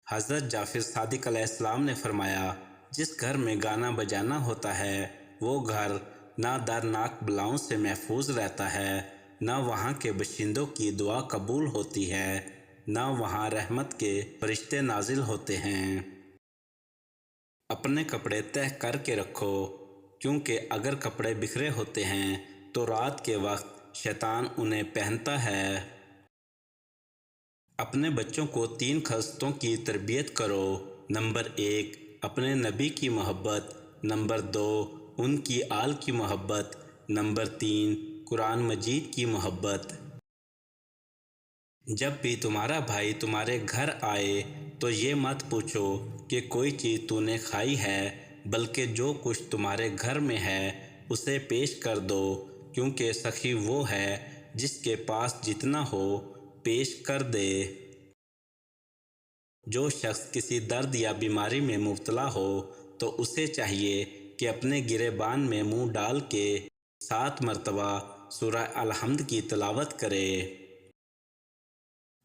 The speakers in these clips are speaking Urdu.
حضرت جعفر صادق علیہ السلام نے فرمایا، جس گھر میں گانا بجانا ہوتا ہے وہ گھر نہ دردناک بلاؤں سے محفوظ رہتا ہے، نہ وہاں کے باشندوں کی دعا قبول ہوتی ہے، نہ وہاں رحمت کے فرشتے نازل ہوتے ہیں۔ اپنے کپڑے تہہ کر کے رکھو، کیونکہ اگر کپڑے بکھرے ہوتے ہیں تو رات کے وقت شیطان انہیں پہنتا ہے۔ اپنے بچوں کو 3 خصلتوں کی تربیت کرو۔ نمبر 1، اپنے نبی کی محبت۔ نمبر 2، ان کی آل کی محبت۔ نمبر 3، قرآن مجید کی محبت۔ جب بھی تمہارا بھائی تمہارے گھر آئے تو یہ مت پوچھو کہ کوئی چیز تو نے کھائی ہے، بلکہ جو کچھ تمہارے گھر میں ہے اسے پیش کر دو، کیونکہ سخی وہ ہے جس کے پاس جتنا ہو پیش کر دے۔ جو شخص کسی درد یا بیماری میں مبتلا ہو تو اسے چاہیے کہ اپنے گریبان میں منہ ڈال کے 7 مرتبہ سورہ الحمد کی تلاوت کرے۔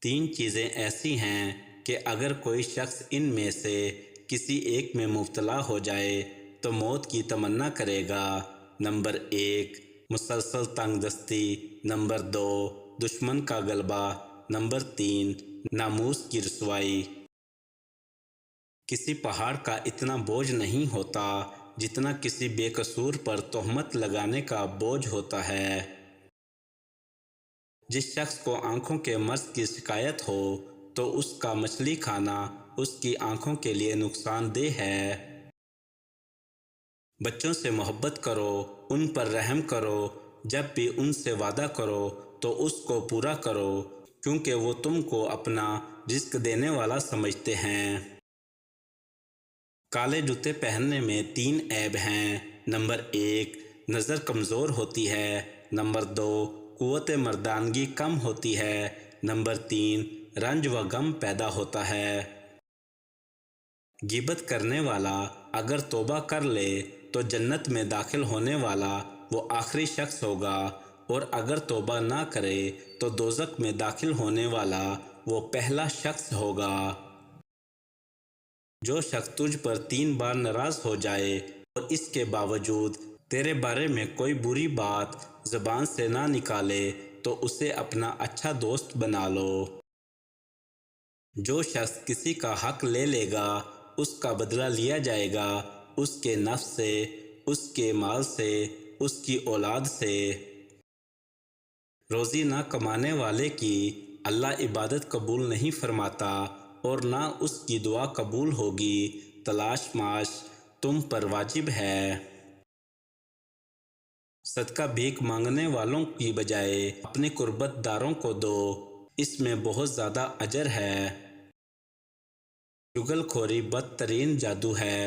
3 چیزیں ایسی ہیں کہ اگر کوئی شخص ان میں سے کسی ایک میں مبتلا ہو جائے تو موت کی تمنا کرے گا۔ نمبر 1، مسلسل تنگ دستی۔ نمبر 2، دشمن کا غلبہ۔ نمبر 3، ناموس کی رسوائی۔ کسی پہاڑ کا اتنا بوجھ نہیں ہوتا جتنا کسی بے قصور پر تہمت لگانے کا بوجھ ہوتا ہے۔ جس شخص کو آنکھوں کے مرض کی شکایت ہو تو اس کا مچھلی کھانا اس کی آنکھوں کے لیے نقصان دہ ہے۔ بچوں سے محبت کرو، ان پر رحم کرو، جب بھی ان سے وعدہ کرو تو اس کو پورا کرو، کیونکہ وہ تم کو اپنا رزق دینے والا سمجھتے ہیں۔ کالے جوتے پہننے میں 3 عیب ہیں۔ نمبر 1، نظر کمزور ہوتی ہے۔ نمبر 2، قوت مردانگی کم ہوتی ہے۔ نمبر 3، رنج و غم پیدا ہوتا ہے۔ غیبت کرنے والا اگر توبہ کر لے تو جنت میں داخل ہونے والا وہ آخری شخص ہوگا، اور اگر توبہ نہ کرے تو دوزخ میں داخل ہونے والا وہ پہلا شخص ہوگا۔ جو شخص تجھ پر 3 بار ناراض ہو جائے اور اس کے باوجود تیرے بارے میں کوئی بری بات زبان سے نہ نکالے تو اسے اپنا اچھا دوست بنا لو۔ جو شخص کسی کا حق لے لے گا اس کا بدلہ لیا جائے گا، اس کے نفس سے، اس کے مال سے، اس کی اولاد سے۔ روزی نہ کمانے والے کی اللہ عبادت قبول نہیں فرماتا اور نہ اس کی دعا قبول ہوگی۔ تلاش معاش تم پر واجب ہے۔ صدقہ بھیک مانگنے والوں کی بجائے اپنے قربت داروں کو دو، اس میں بہت زیادہ اجر ہے۔ چغل خوری بدترین جادو ہے،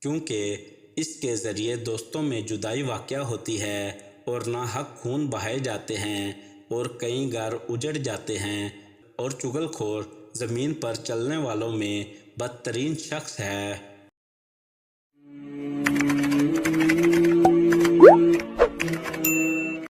کیونکہ اس کے ذریعے دوستوں میں جدائی واقع ہوتی ہے اور ناحق خون بہائے جاتے ہیں اور کئی گھر اجڑ جاتے ہیں، اور چغل خور زمین پر چلنے والوں میں بدترین شخص ہے۔